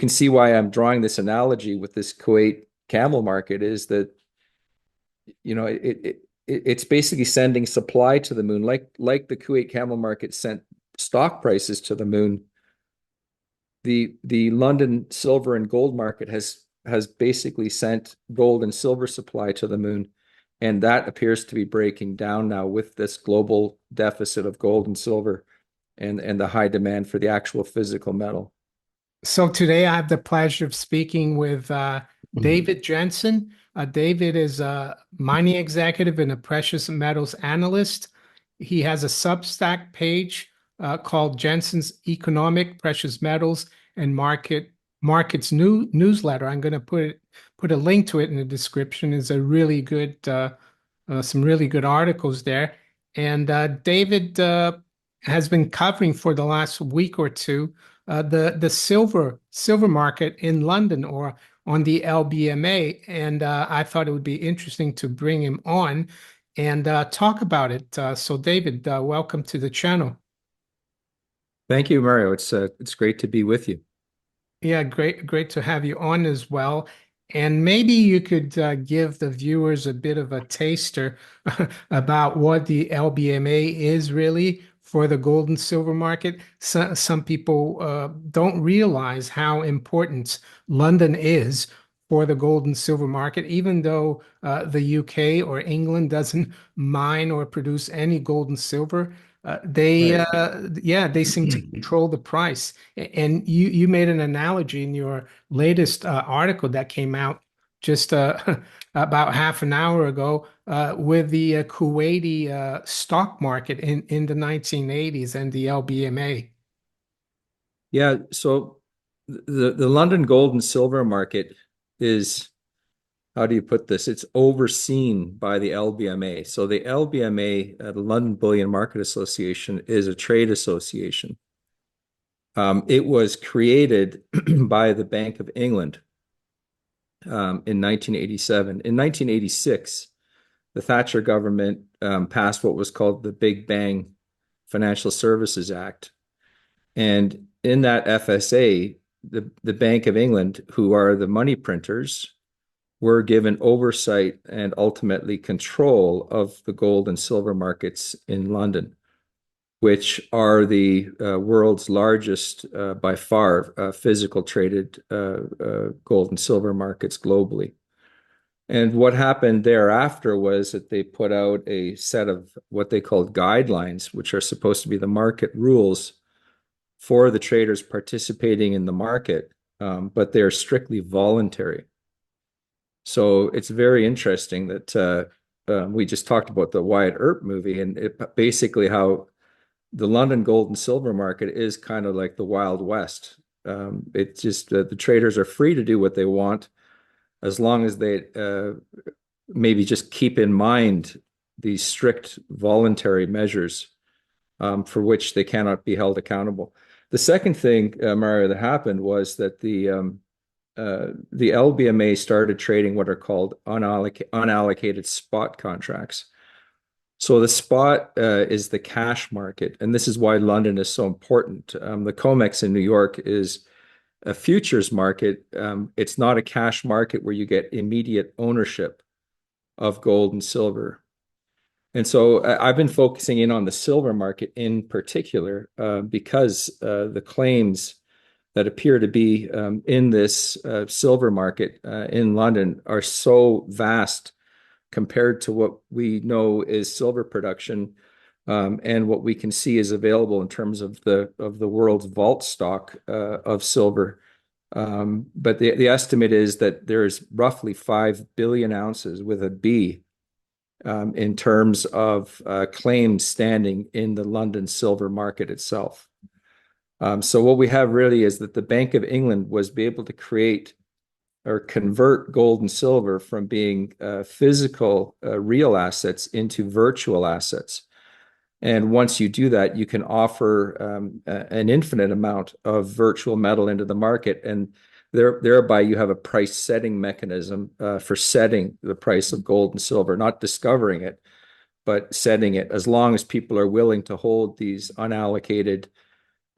can see why I'm drawing this analogy with this Kuwait camel market is that, it's basically sending supply to the moon, like the Kuwait camel market sent stock prices to the moon. The London silver and gold market has basically sent gold and silver supply to the moon, and that appears to be breaking down now with this global deficit of gold and silver, and the high demand for the actual physical metal. So today I have the pleasure of speaking with Mhm. David Jensen. David is a mining executive and a precious metals analyst. He has a Substack page called Jensen's Economic Precious Metals and Markets Newsletter. I'm going to put a link to it in the description. It's a really good some really good articles there. And David has been covering for the last week or two the silver market in London or on the LBMA, and I thought it would be interesting to bring him on and talk about it. So, David, welcome to the channel. Thank you, Mario. It's great to be with you. Yeah, great to have you on as well. And maybe you could give the viewers a bit of a taster about what the LBMA is really for the gold and silver market. Some people don't realize how important London is for the gold and silver market, even though the UK or England doesn't mine or produce any gold and silver. Right. They seem to control the price. And you made an analogy in your latest article that came out just about half an hour ago with the Kuwaiti stock market in the 1980s and the LBMA. Yeah, so the London gold and silver market is, how do you put this? It's overseen by the LBMA. So the LBMA, the London Bullion Market Association, is a trade association. It was created by the Bank of England in 1987. In 1986, the Thatcher government passed what was called the Big Bang Financial Services Act. And in that FSA, the Bank of England, who are the money printers, were given oversight and ultimately control of the gold and silver markets in London, which are the world's largest, by far, physical traded gold and silver markets globally. And what happened thereafter was that they put out a set of what they called guidelines, which are supposed to be the market rules for the traders participating in the market, but they're strictly voluntary. So it's very interesting that we just talked about the Wyatt Earp movie, and basically how the London gold and silver market is kind of like the Wild West. It's just the traders are free to do what they want as long as they maybe just keep in mind these strict voluntary measures for which they cannot be held accountable. The second thing, Mario, that happened was that the LBMA started trading what are called unallocated spot contracts. So the spot is the cash market, and this is why London is so important. The COMEX in New York is a futures market. It's not a cash market where you get immediate ownership of gold and silver. And so I've been focusing in on the silver market in particular because the claims that appear to be in this silver market in London are so vast compared to what we know is silver production, and what we can see is available in terms of the world's vault stock of silver. But the estimate is that there's roughly 5 billion ounces with a B in terms of claims standing in the London silver market itself. So what we have really is that the Bank of England was able to create or convert gold and silver from being physical, real assets into virtual assets. And once you do that, you can offer an infinite amount of virtual metal into the market, and thereby you have a price setting mechanism for setting the price of gold and silver, not discovering it, but setting it, as long as people are willing to hold these unallocated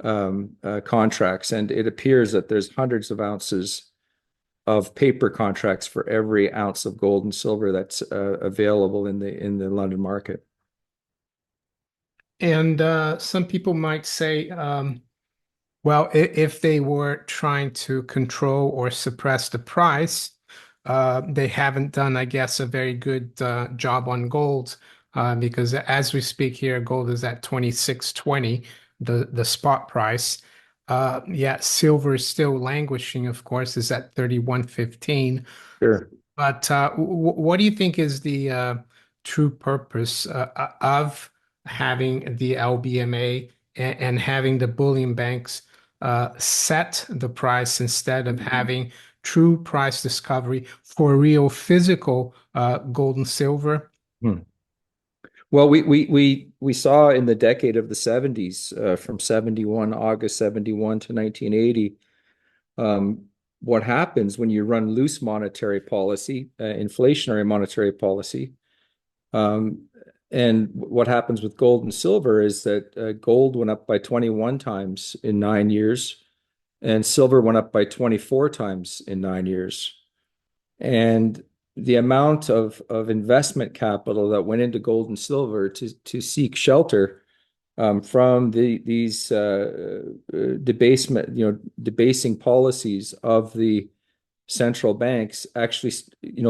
contracts, and it appears that there's hundreds of ounces of paper contracts for every ounce of gold and silver that's available in the London market. And some people might say, well, if they were trying to control or suppress the price, they haven't done, I guess, a very good job on gold, because as we speak here, gold is at 26.20, the spot price. Yeah, silver is still languishing, of course, is at 31.15. Sure. But what do you think is the true purpose of having the LBMA and having the bullion banks set the price instead of having true price discovery for real physical gold and silver? Hmm. Well, we saw in the decade of the 70s, from 71, August 71 to 1980, what happens when you run loose monetary policy, inflationary monetary policy. And what happens with gold and silver is that gold went up by 21 times in 9 years, and silver went up by 24 times in 9 years. And the amount of investment capital that went into gold and silver to seek shelter from these debasing policies of the central banks, actually,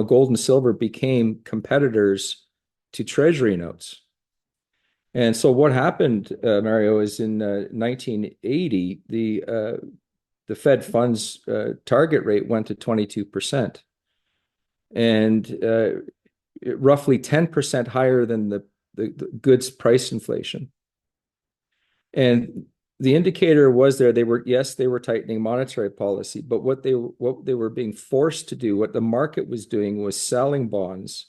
gold and silver became competitors to treasury notes. And so what happened, Mario, is in 1980, the Fed funds target rate went to 22%, and roughly 10% higher than the goods price inflation. And the indicator was there. They were tightening monetary policy, but what they were being forced to do, what the market was doing, was selling bonds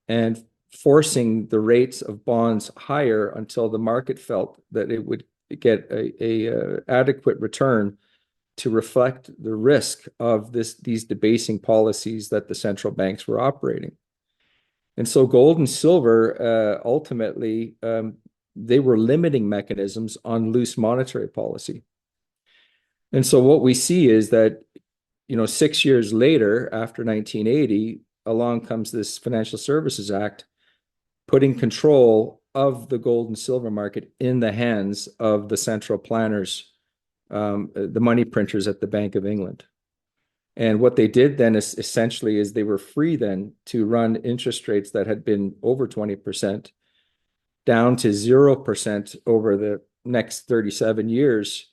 and forcing the rates of bonds higher until the market felt that it would get a adequate return to reflect the risk of these debasing policies that the central banks were operating. And so gold and silver ultimately they were limiting mechanisms on loose monetary policy. And so what we see is that 6 years later, after 1980, along comes this Financial Services Act, putting control of the gold and silver market in the hands of the central planners, the money printers at the Bank of England. And what they did then is essentially they were free then to run interest rates that had been over 20% down to 0% over the next 37 years,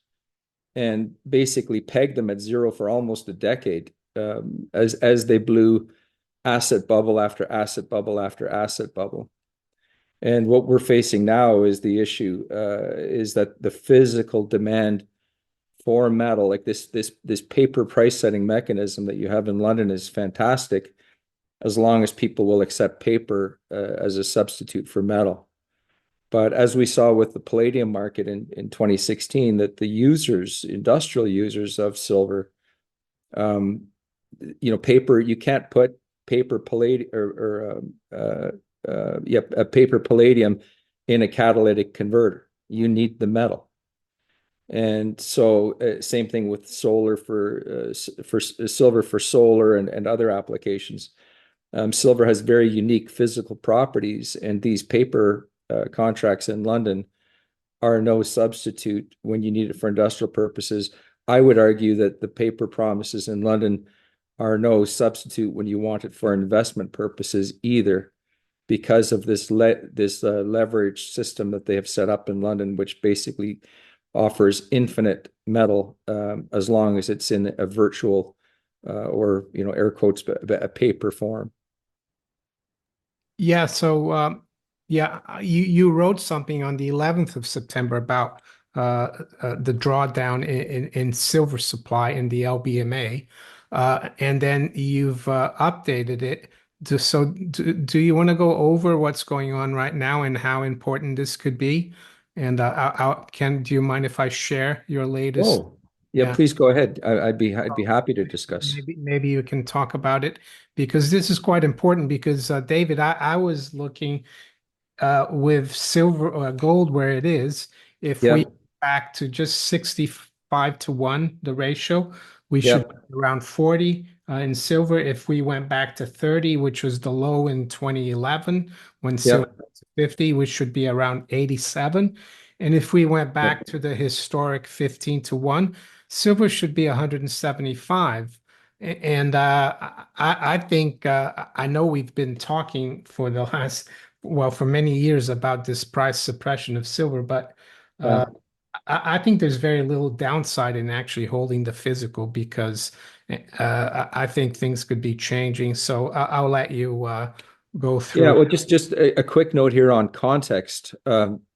and basically peg them at zero for almost a decade, as they blew asset bubble after asset bubble after asset bubble. And what we're facing now is the issue is that the physical demand for metal, like this paper price setting mechanism that you have in London, is fantastic as long as people will accept paper as a substitute for metal. But as we saw with the palladium market in 2016, that the industrial users of silver, paper, you can't put paper palladium a paper palladium in a catalytic converter. You need the metal. And so same thing with solar for silver for solar and other applications. Silver has very unique physical properties, and these paper contracts in London are no substitute when you need it for industrial purposes. I would argue that the paper promises in London are no substitute when you want it for investment purposes either, because of this leverage system that they have set up in London, which basically offers infinite metal as long as it's in a virtual or air quotes a paper form. Yeah, so yeah, you wrote something on the 11th of September about the drawdown in silver supply in the LBMA, and then you've updated it. Do you want to go over what's going on right now and how important this could be? And do you mind if I share your latest? Oh, yeah, Yeah. please go ahead. I'd be happy to discuss. Maybe you can talk about it because this is quite important because David, I was looking with silver or gold where it is. If we Yeah. back to just 65-1, the ratio, we should Yep, be around 40 in silver. If we went back to 30, which was the low in 2011, when silver yep, was 50, we should be around 87. And if we went yep. back to the historic 15-1, silver should be 175. And I think I know we've been talking for the last, well, for many years about this price suppression of silver, but Yeah. uh, I think there's very little downside in actually holding the physical because I think things could be changing. So I'll let you go Yeah, through. well, just a quick note here on context.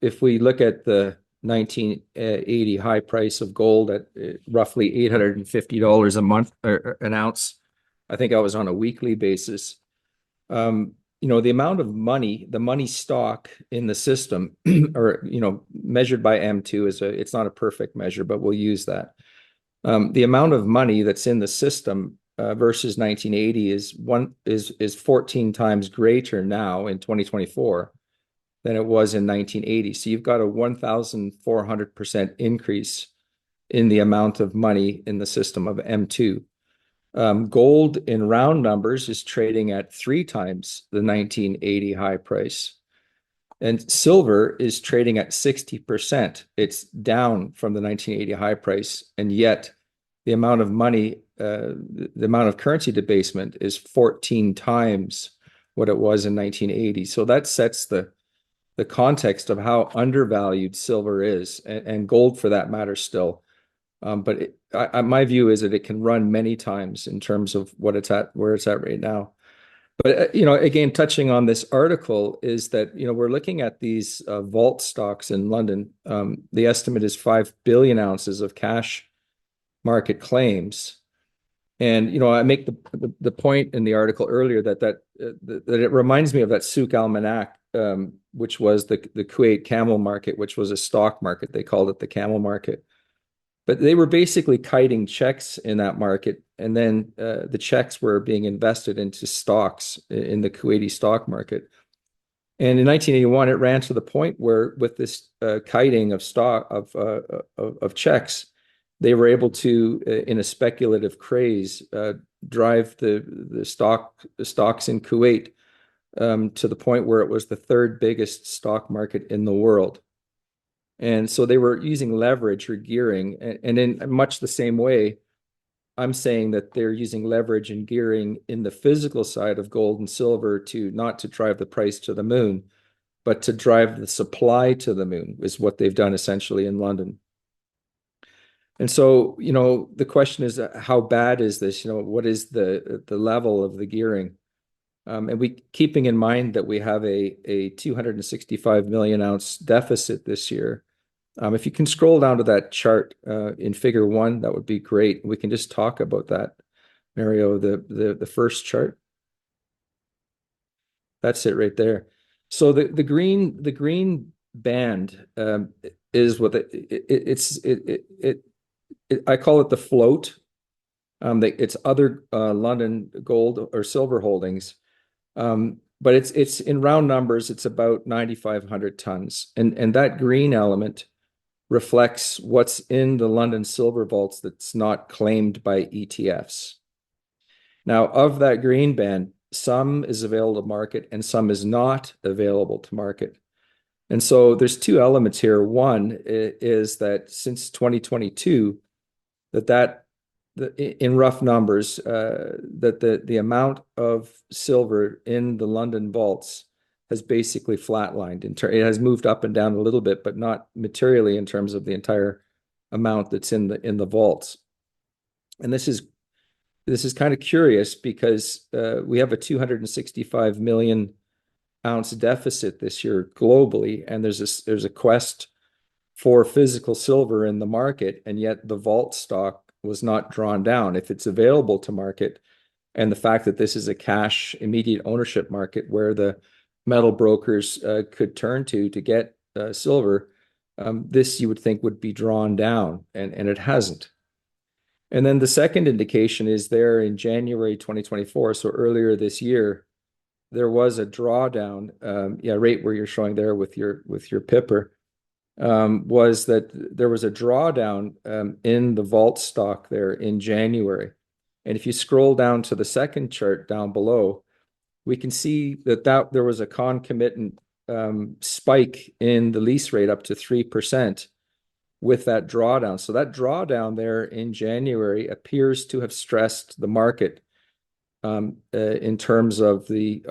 If we look at the 1980 high price of gold at roughly $850 a month or an ounce, I think I was on a weekly basis. The amount of money, the money stock in the system, or measured by M2 it's not a perfect measure, but we'll use that. The amount of money that's in the system versus 1980 is 14 times greater now in 2024 than it was in 1980. So you've got a 1,400% increase in the amount of money in the system of M2. Gold in round numbers is trading at 3 times the 1980 high price. And silver is trading at 60%. It's down from the 1980 high price. And yet the amount of money, the amount of currency debasement is 14 times what it was in 1980. So that sets the context of how undervalued silver is, and gold for that matter still. But my view is that it can run many times in terms of what it's at, where it's at right now. But again, touching on this article is that we're looking at these vault stocks in London. The estimate is 5 billion ounces of cash market claims, and I make the point in the article earlier that it reminds me of that Souk Almanac, which was the Kuwait camel market, which was a stock market. They called it the camel market. But they were basically kiting checks in that market, and then the checks were being invested into stocks in the Kuwaiti stock market. And in 1981, it ran to the point where, with this kiting of stock of checks, they were able to, in a speculative craze, drive the stocks in Kuwait to the point where it was the third biggest stock market in the world. And so they were using leverage or gearing. And in much the same way, I'm saying that they're using leverage and gearing in the physical side of gold and silver to not to drive the price to the moon, but to drive the supply to the moon, is what they've done essentially in London. And so, the question is, how bad is this? What is the level of the gearing? And we keeping in mind that we have a 265 million ounce deficit this year. If you can scroll down to that chart in figure 1, that would be great. We can just talk about that, Mario, the first chart. That's it right there. So the green band is what I call it the float. It's other London gold or silver holdings. But it's in round numbers, it's about 9,500 tons. And that green element reflects what's in the London silver vaults that's not claimed by ETFs. Now, of that green band, some is available to market and some is not available to market. And so there's two elements here. One is that since 2022, in rough numbers, that the amount of silver in the London vaults has basically flatlined. It has moved up and down a little bit, but not materially in terms of the entire amount that's in the vaults. And this is kind of curious because we have a 265 million ounce deficit this year globally, and there's a quest for physical silver in the market, and yet the vault stock was not drawn down. If it's available to market, and the fact that this is a cash immediate ownership market where the metal brokers could turn to get silver, this you would think would be drawn down, and it hasn't. And then the second indication is there in January 2024, so earlier this year, there was a drawdown, right where you're showing there with your pipper. was that there was a drawdown in the vault stock there in January. And if you scroll down to the second chart down below, we can see that there was a concomitant spike in the lease rate up to 3% with that drawdown. So that drawdown there in January appears to have stressed the market in terms of the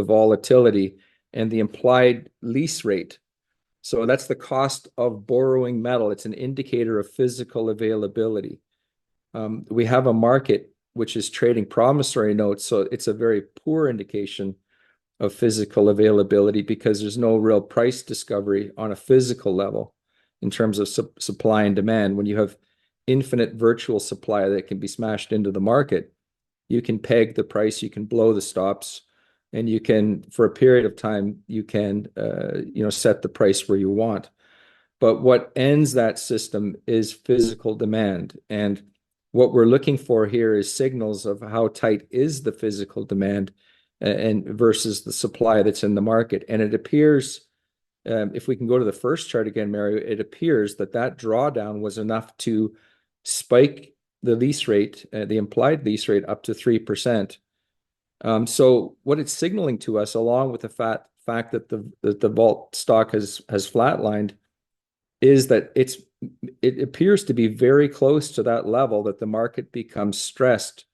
volatility and the implied lease rate. So that's the cost of borrowing metal. It's an indicator of physical availability. We have a market which is trading promissory notes, so it's a very poor indication of physical availability because there's no real price discovery on a physical level in terms of supply and demand. When you have infinite virtual supply that can be smashed into the market, you can peg the price, you can blow the stops, and you can, for a period of time, you can set the price where you want. But what ends that system is physical demand. And what we're looking for here is signals of how tight is the physical demand and versus the supply that's in the market. And it appears, if we can go to the first chart again, Mario, it appears that drawdown was enough to spike the lease rate, the implied lease rate up to 3%. So what it's signaling to us, along with the fact that the vault stock has flatlined, is that it appears to be very close to that level that the market becomes stressed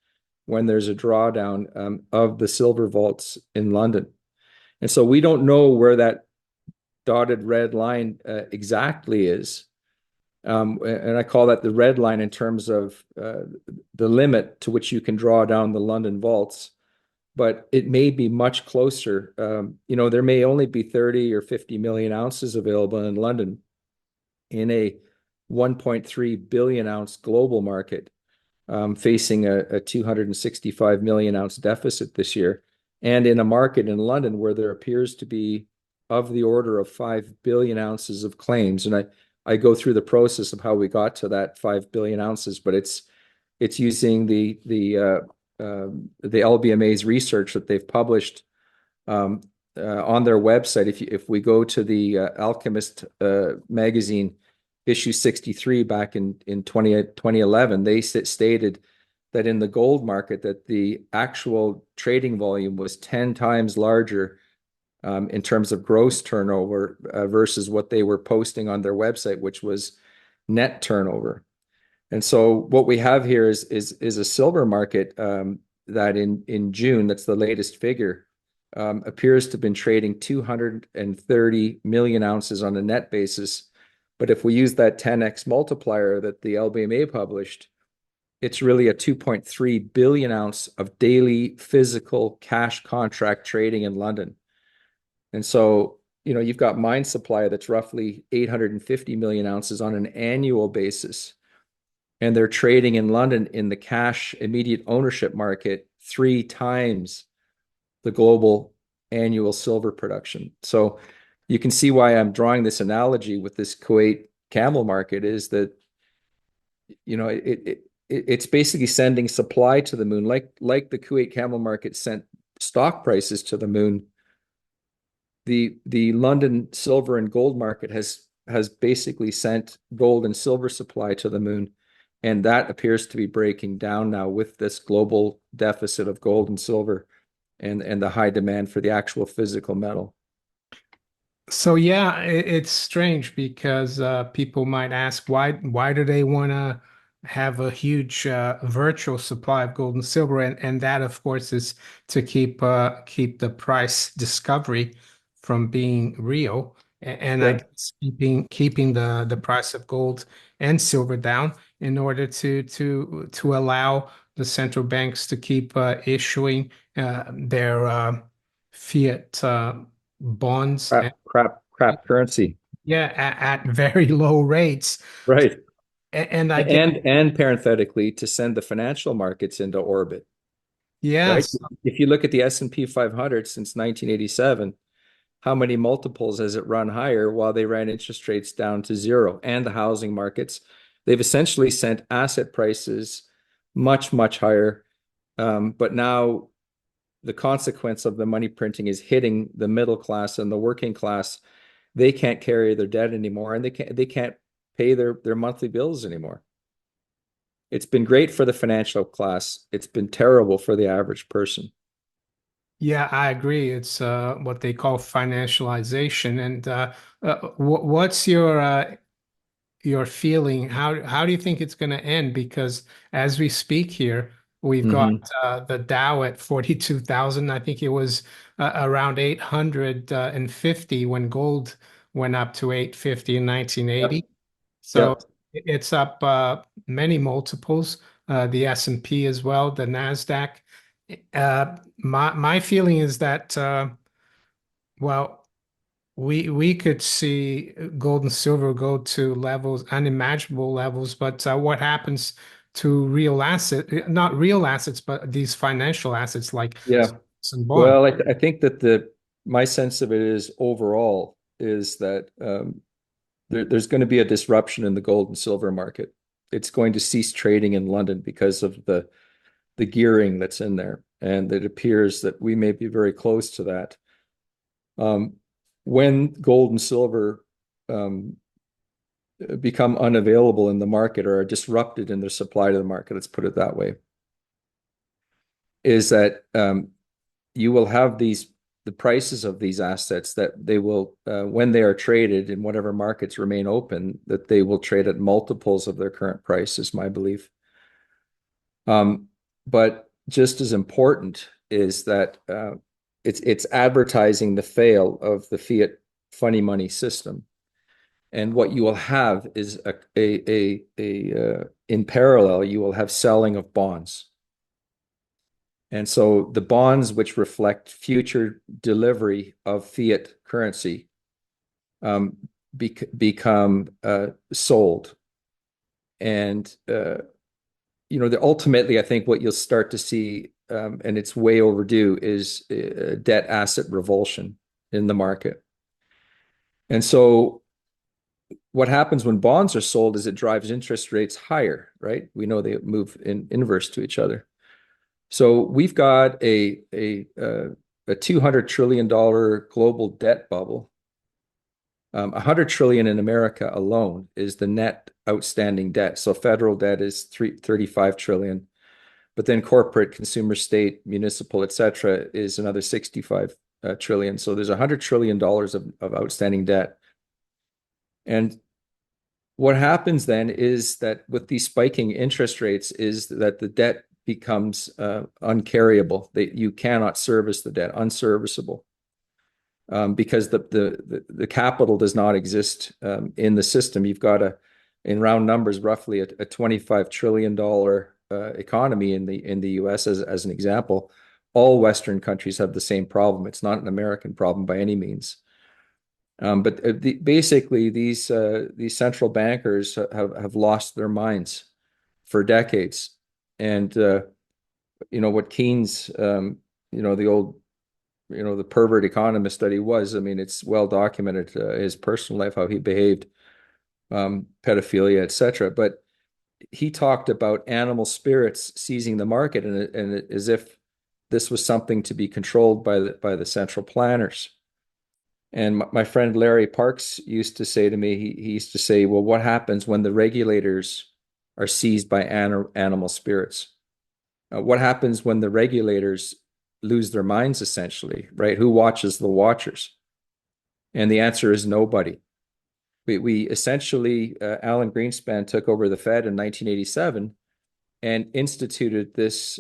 when there's a drawdown of the silver vaults in London. And so we don't know where that dotted red line exactly is. And I call that the red line in terms of the limit to which you can draw down the London vaults. But it may be much closer. There may only be 30 or 50 million ounces available in London in a 1.3 billion ounce global market, facing a 265 million ounce deficit this year, and in a market in London where there appears to be of the order of 5 billion ounces of claims. And I go through the process of how we got to that 5 billion ounces, but it's using the LBMA's research that they've published on their website. If we go to the Alchemist magazine, issue 63 back in 2011, they stated that in the gold market that the actual trading volume was 10 times larger in terms of gross turnover versus what they were posting on their website, which was net turnover. And so what we have here is a silver market that in June, that's the latest figure, appears to have been trading 230 million ounces on a net basis. But if we use that 10x multiplier that the LBMA published, it's really a 2.3 billion ounce of daily physical cash contract trading in London. And so, you've got mine supply that's roughly 850 million ounces on an annual basis. And they're trading in London in the cash immediate ownership market 3 times the global annual silver production. So you can see why I'm drawing this analogy with this Kuwait camel market is that, it's basically sending supply to the moon, like the Kuwait camel market sent stock prices to the moon. The London silver and gold market has basically sent gold and silver supply to the moon. And that appears to be breaking down now with this global deficit of gold and silver and the high demand for the actual physical metal. So yeah, it's strange because people might ask why do they want to have a huge virtual supply of gold and silver, and that of course is to keep the price discovery from being real, and I Right. guess keeping the price of gold and silver down in order to allow the central banks to keep issuing their fiat bonds. Crap currency. Yeah, at very low rates. Right. And I guess, And parenthetically, to send the financial markets into orbit, right? yes, If you look at the S&P 500 since 1987, how many multiples has it run higher while they ran interest rates down to zero? And the housing markets, they've essentially sent asset prices much, much higher. But now the consequence of the money printing is hitting the middle class and the working class. they can't carry their debt anymore, and they can't pay their monthly bills anymore. It's been great for the financial class. It's been terrible for the average person. Yeah, I agree. It's what they call financialization. And what's your feeling? How do you think it's going to end? Because as we speak here, we've got Hmm. the Dow at 42,000. I think it was around 850 when gold went up to 850 in 1980. Yep. So Yep. it's up many multiples. The S&P as well, the Nasdaq. My feeling is that well, we could see gold and silver go to levels, unimaginable levels, but what happens to real asset, not real assets, but these financial assets like Yeah. stocks and bonds? Well, I think that the my sense of it is overall is that there's going to be a disruption in the gold and silver market. It's going to cease trading in London because of the gearing that's in there, and it appears that we may be very close to that. Um, when gold and silver um, become unavailable in the market or are disrupted in their supply to the market, let's put it that way, is that you will have the prices of these assets that they will when they are traded in whatever markets remain open, that they will trade at multiples of their current price, is my belief. But just as important is that it's advertising the fail of the fiat funny money system. And what you will have is in parallel, you will have selling of bonds. And so the bonds which reflect future delivery of fiat currency um, become sold. And ultimately, I think what you'll start to see, and it's way overdue, is debt asset revulsion in the market. And so what happens when bonds are sold is it drives interest rates higher, right? We know they move in inverse to each other. So we've got a $200 trillion global debt bubble. 100 trillion in America alone is the net outstanding debt. So federal debt is 35 trillion, but then corporate, consumer, state, municipal, et cetera, is another 65 trillion. So there's $100 trillion of outstanding debt. And what happens then is that with these spiking interest rates is that the debt becomes uncarryable. You cannot service the debt, unserviceable, because the capital does not exist in the system. You've got in round numbers, roughly a $25 trillion economy in the U.S. as an example. All Western countries have the same problem. It's not an American problem by any means. But basically, these central bankers have lost their minds for decades. And what Keynes, the old, the pervert economist study was. I mean, it's well documented, his personal life, how he behaved, pedophilia, etc. But he talked about animal spirits seizing the market, and as if this was something to be controlled by the central planners. And my friend Larry Parks used to say to me, he used to say, well, what happens when the regulators are seized by animal spirits? What happens when the regulators lose their minds, essentially, right? Who watches the watchers? And the answer is nobody. We essentially, Alan Greenspan took over the Fed in 1987 and instituted this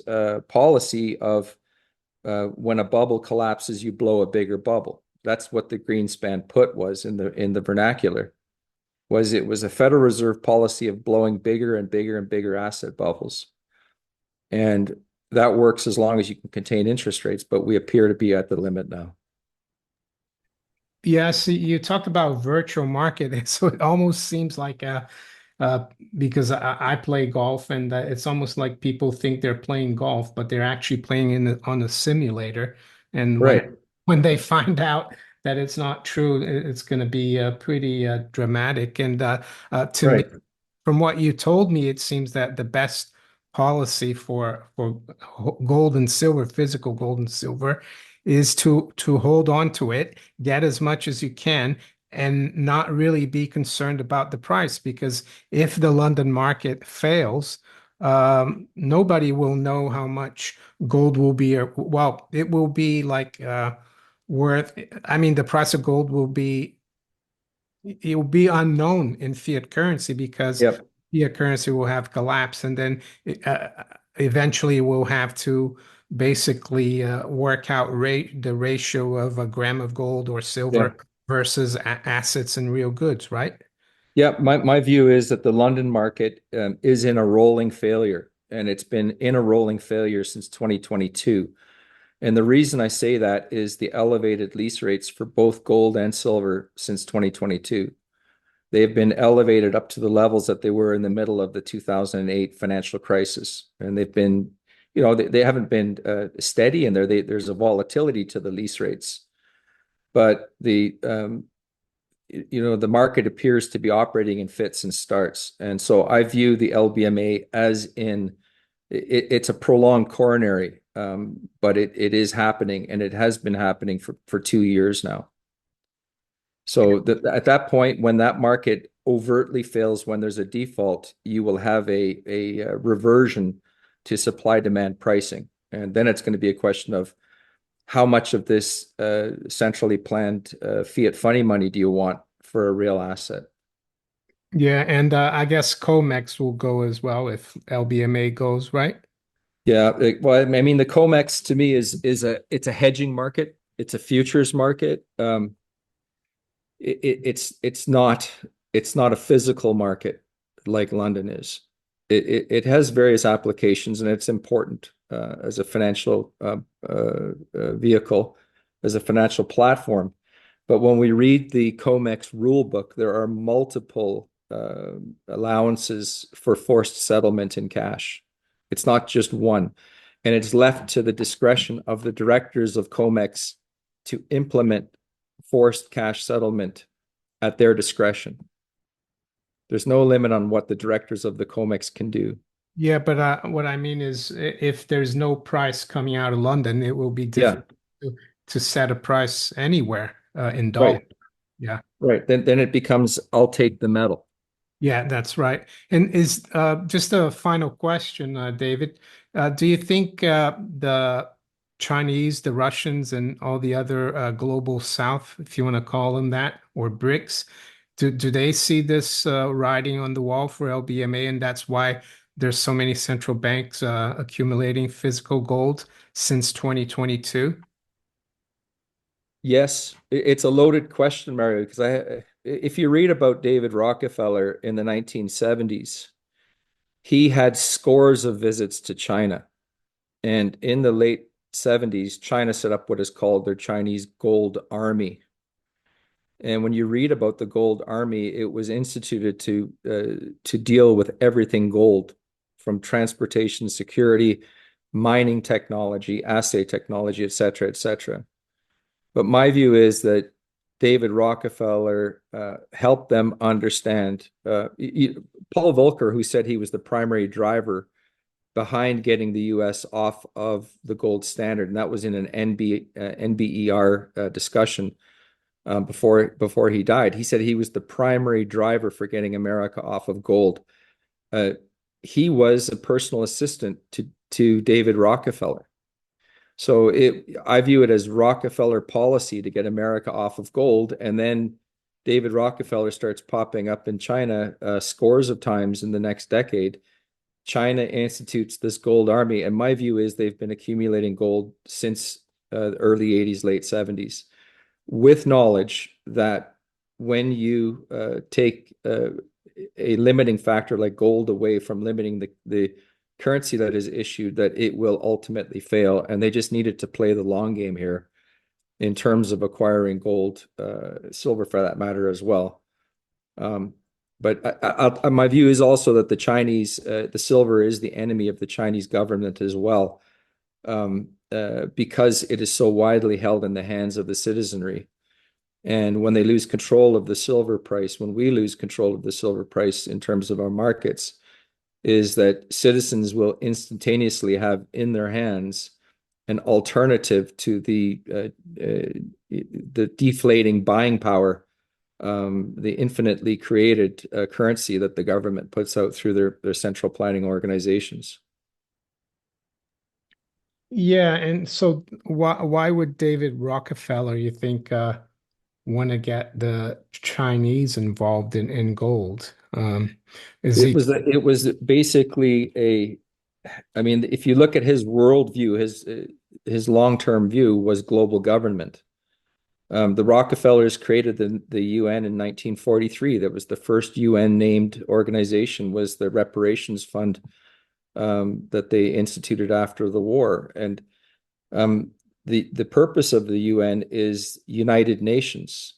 policy of when a bubble collapses, you blow a bigger bubble. That's what the Greenspan put was in the vernacular. It was a Federal Reserve policy of blowing bigger and bigger and bigger asset bubbles. And that works as long as you can contain interest rates, but we appear to be at the limit now. Yes, you talked about virtual market, so it almost seems like uh, because I play golf, and it's almost like people think they're playing golf, but they're actually playing on a simulator. And Right, when they find out that it's not true, it's going to be pretty dramatic. And to me, right. from what you told me, it seems that the best policy for gold and silver, physical gold and silver, is to hold on to it, get as much as you can, and not really be concerned about the price, because if the London market fails, nobody will know how much gold will be, or well, it will be like worth, I mean, the price of gold will be, it will be unknown in fiat currency, because Yep. fiat currency will have collapsed, and then eventually we'll have to basically work out the ratio of a gram of gold or Yeah. silver versus assets and real goods, right? Yeah, my view is that the London market is in a rolling failure, and it's been in a rolling failure since 2022. And the reason I say that is the elevated lease rates for both gold and silver since 2022. They've been elevated up to the levels that they were in the middle of the 2008 financial crisis. And they've been, they haven't been steady in there. There's a volatility to the lease rates. But the market appears to be operating in fits and starts. And so I view the LBMA as it's a prolonged coronary, but it is happening, and it has been happening for 2 years now. So at that point, when that market overtly fails, when there's a default, you will have a reversion to supply demand pricing. And then it's going to be a question of how much of this centrally planned fiat funny money do you want for a real asset? Yeah, and I guess COMEX will go as well if LBMA goes, right? Yeah, well, I mean, the COMEX to me it's a hedging market. It's a futures market. It's not a physical market like London is. It has various applications, and it's important as a financial vehicle, as a financial platform. But when we read the COMEX rule book, there are multiple allowances for forced settlement in cash. It's not just one. And it's left to the discretion of the directors of COMEX to implement forced cash settlement at their discretion. There's no limit on what the directors of the COMEX can do. Yeah, but what I mean is, if there's no price coming out of London, it will be Yeah, difficult to set a price anywhere in dollars. right, Yeah. right. Then it becomes I'll take the metal. Yeah, that's right. And is just a final question, David. Do you think the Chinese, the Russians, and all the other global South, if you want to call them that, or BRICS, do they see this writing on the wall for LBMA, and that's why there's so many central banks accumulating physical gold since 2022? Yes, it's a loaded question, Mario, because if you read about David Rockefeller in the 1970s, he had scores of visits to China. And in the late 70s, China set up what is called their Chinese Gold Army. And when you read about the Gold Army, it was instituted to deal with everything gold, from transportation security, mining technology, assay technology, et cetera, et cetera. But my view is that David Rockefeller helped them understand. Paul Volcker, who said he was the primary driver behind getting the U.S. off of the gold standard, and that was in an NBER discussion before he died. He said he was the primary driver for getting America off of gold. Uh, he was a personal assistant to David Rockefeller. So I view it as Rockefeller policy to get America off of gold, and then David Rockefeller starts popping up in China scores of times in the next decade. China institutes this gold army, and my view is they've been accumulating gold since the early 80s, late 70s, with knowledge that when you take a limiting factor like gold away from limiting the currency that is issued, that it will ultimately fail. And they just needed to play the long game here in terms of acquiring gold, silver for that matter as well. But my view is also that the silver is the enemy of the Chinese government as well, because it is so widely held in the hands of the citizenry. And when they lose control of the silver price, when we lose control of the silver price in terms of our markets, is that citizens will instantaneously have in their hands an alternative to the deflating buying power the infinitely created currency that the government puts out through their central planning organizations. Yeah, and so why would David Rockefeller, you think, want to get the Chinese involved in gold? Is he? It was basically I mean, if you look at his worldview, his long-term view was global government. The Rockefellers created the UN in 1943. That was the first UN named organization, was the reparations fund that they instituted after the war. And the purpose of the UN is United Nations.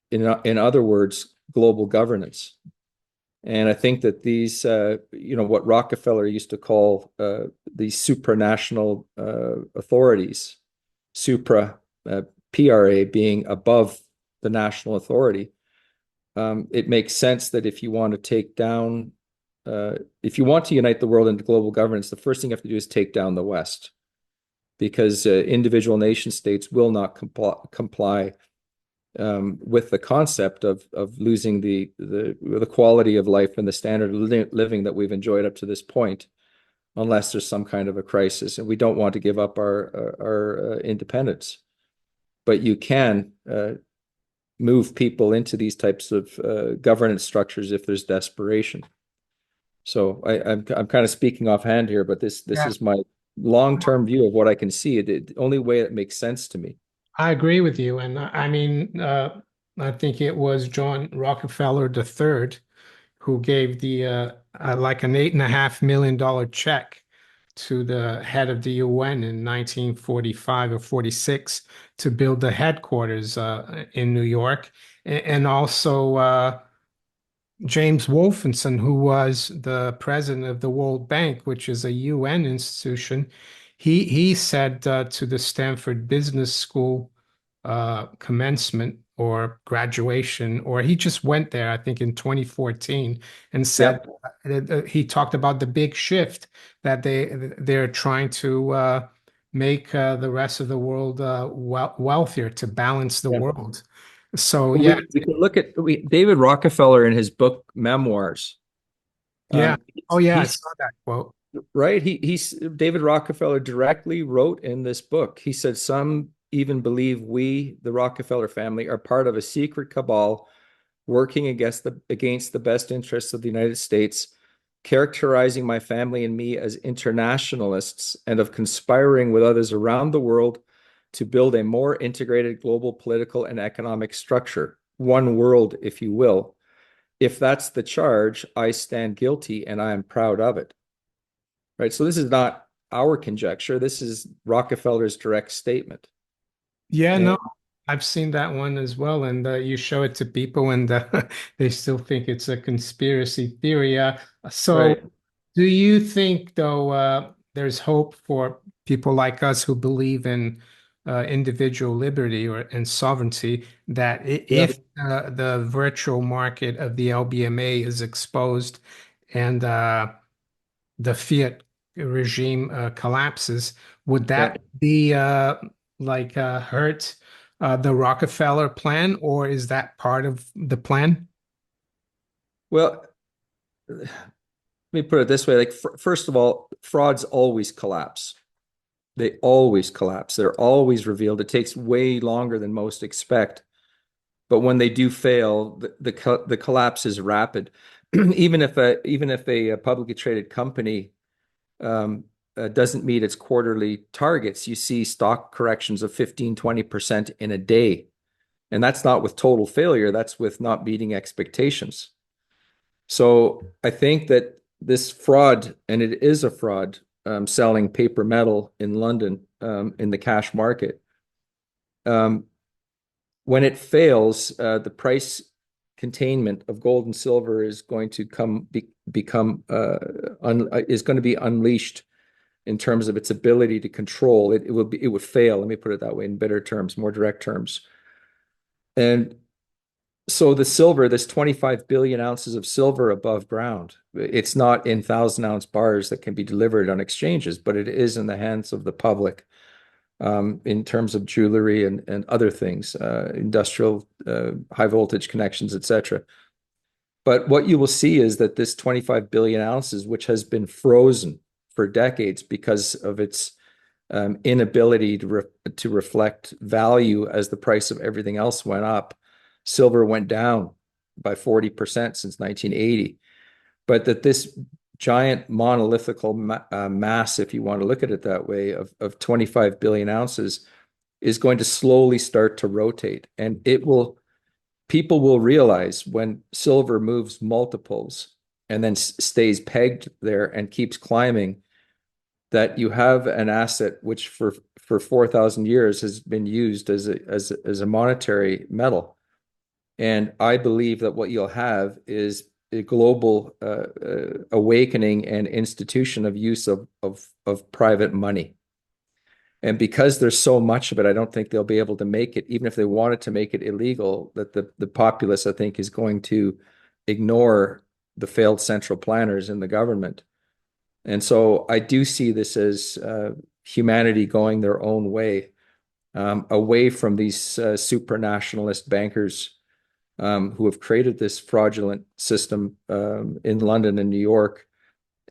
In other words, global governance. And I think that these, what Rockefeller used to call these supranational authorities, supra, PRA being above the national authority, it makes sense that if you want to take down, if you want to unite the world into global governance, the first thing you have to do is take down the West, because individual nation states will not comply with the concept of losing the quality of life and the standard of living that we've enjoyed up to this point, unless there's some kind of a crisis, and we don't want to give up our independence. But you can move people into these types of governance structures if there's desperation. So I'm kind of speaking offhand here, but this Yeah, is my long-term view of what I can see. The only way it makes sense to me. I agree with you, and I mean, I think it was John Rockefeller III who gave the like an $8.5 million check to the head of the UN in 1945 or 46 to build the headquarters in New York, and also James Wolfenson, who was the president of the World Bank, which is a UN institution. He said to the Stanford Business School commencement or graduation, or he just went there, I think in 2014, and said Yep. he talked about the big shift that they're trying to make the rest of the world wealthier to balance the Yeah. world. So Well, yeah, we can look at David Rockefeller in his book Memoirs. yeah. Oh yeah, I He's saw that quote. right. He's David Rockefeller directly wrote in this book. He said, "Some even believe we, the Rockefeller family, are part of a secret cabal working against the best interests of the United States, characterizing my family and me as internationalists and of conspiring with others around the world to build a more integrated global political and economic structure, one world, if you will. If that's the charge, I stand guilty and I am proud of it." Right. So this is not our conjecture. This is Rockefeller's direct statement. Yeah, And no, I've seen that one as well, and you show it to people, and they still think it's a conspiracy theory. So, right. do you think, though, there's hope for people like us who believe in individual liberty or and sovereignty that Yeah. if the virtual market of the LBMA is exposed and the fiat regime collapses, would Yeah. that be like hurt the Rockefeller plan, or is that part of the plan? Well, let me put it this way. Like, first of all, frauds always collapse. They always collapse. They're always revealed. It takes way longer than most expect. But when they do fail, the collapse is rapid. Even if a publicly traded company doesn't meet its quarterly targets, you see stock corrections of 15-20% in a day. And that's not with total failure, that's with not meeting expectations. So I think that this fraud, and it is a fraud, selling paper metal in London in the cash market. Um, when it fails, the price containment of gold and silver is going to become is going to be unleashed in terms of its ability to control. It would fail. Let me put it that way in better terms, more direct terms. And so the silver, this 25 billion ounces of silver above ground, it's not in 1,000-ounce bars that can be delivered on exchanges, but it is in the hands of the public. in terms of jewelry and other things, industrial high voltage connections, etc. But what you will see is that this 25 billion ounces, which has been frozen for decades because of its inability to reflect value as the price of everything else went up. Silver went down by 40% since 1980. But that this giant monolithical mass, if you want to look at it that way, of 25 billion ounces is going to slowly start to rotate. And people will realize when silver moves multiples and then stays pegged there and keeps climbing, that you have an asset which for 4,000 years has been used as a monetary metal. And I believe that what you'll have is a global awakening and institution of use of private money. And because there's so much of it, I don't think they'll be able to make it, even if they wanted to make it illegal, that the populace, I think, is going to ignore the failed central planners in the government. And so I do see this as humanity going their own way, away from these supranationalist bankers who have created this fraudulent system in London and New York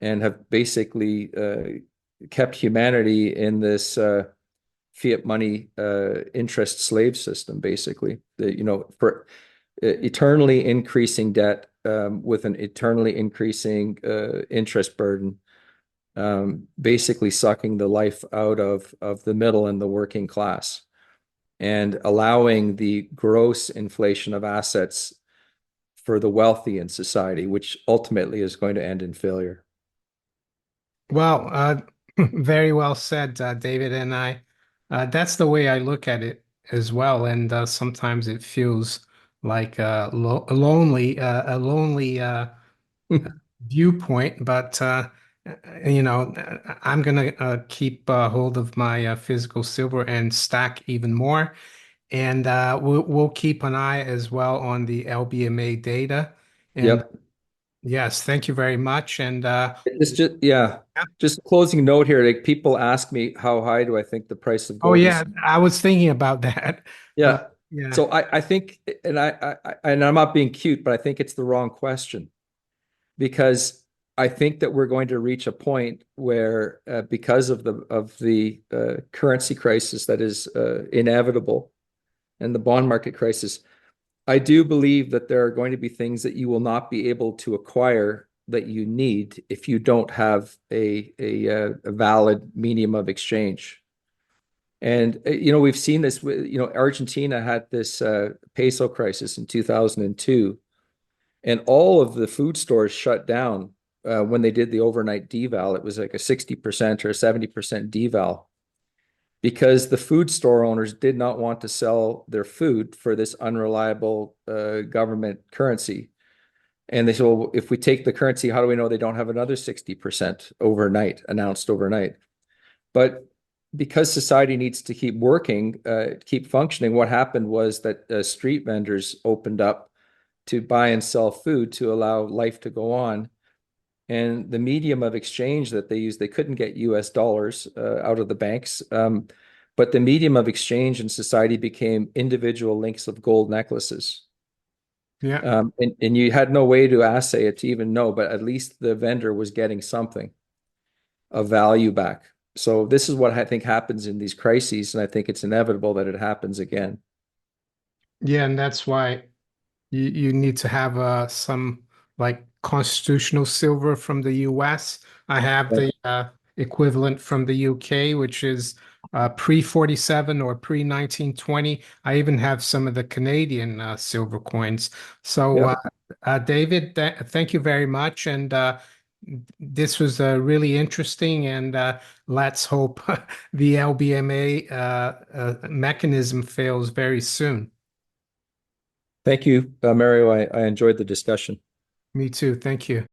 and have basically kept humanity in this fiat money interest slave system, basically. For eternally increasing debt with an eternally increasing interest burden, basically sucking the life out of the middle and the working class, and allowing the gross inflation of assets for the wealthy in society, which ultimately is going to end in failure. Well, very well said, David. And that's the way I look at it as well. And sometimes it feels like a lonely viewpoint. But I'm gonna keep hold of my physical silver and stack even more. And we'll keep an eye as well on the LBMA data. And Yep. yes, thank you very much. And Yeah. Just a closing note here. Like, people ask me, how high do I think the price of oh gold yeah, is? I was thinking about that. Uh, Yeah. yeah, So I think, and and I'm not being cute, but I think it's the wrong question, because I think that we're going to reach a point where, because of the currency crisis that is inevitable, and the bond market crisis, I do believe that there are going to be things that you will not be able to acquire that you need if you don't have a valid medium of exchange. And we've seen this with, Argentina had this peso crisis in 2002, and all of the food stores shut down when they did the overnight deval. It was like a 60% or a 70% deval, because the food store owners did not want to sell their food for this unreliable government currency. And they said, well, if we take the currency, how do we know they don't have another 60% overnight, announced overnight? But because society needs to keep working, keep functioning, what happened was that street vendors opened up to buy and sell food to allow life to go on. And the medium of exchange that they used, they couldn't get US dollars out of the banks. But the medium of exchange in society became individual links of gold necklaces. yeah, And you had no way to assay it to even know, but at least the vendor was getting something of value back. So this is what I think happens in these crises, and I think it's inevitable that it happens again. yeah, and that's why you need to have some like constitutional silver from the US. I have Yeah. the equivalent from the UK, which is pre-47 or pre-1920. I even have some of the Canadian silver coins. So, Yeah. David, th thank you very much. And this was really interesting. And let's hope the LBMA mechanism fails very soon. Thank you, Mario. I enjoyed the discussion. Me too. Thank you.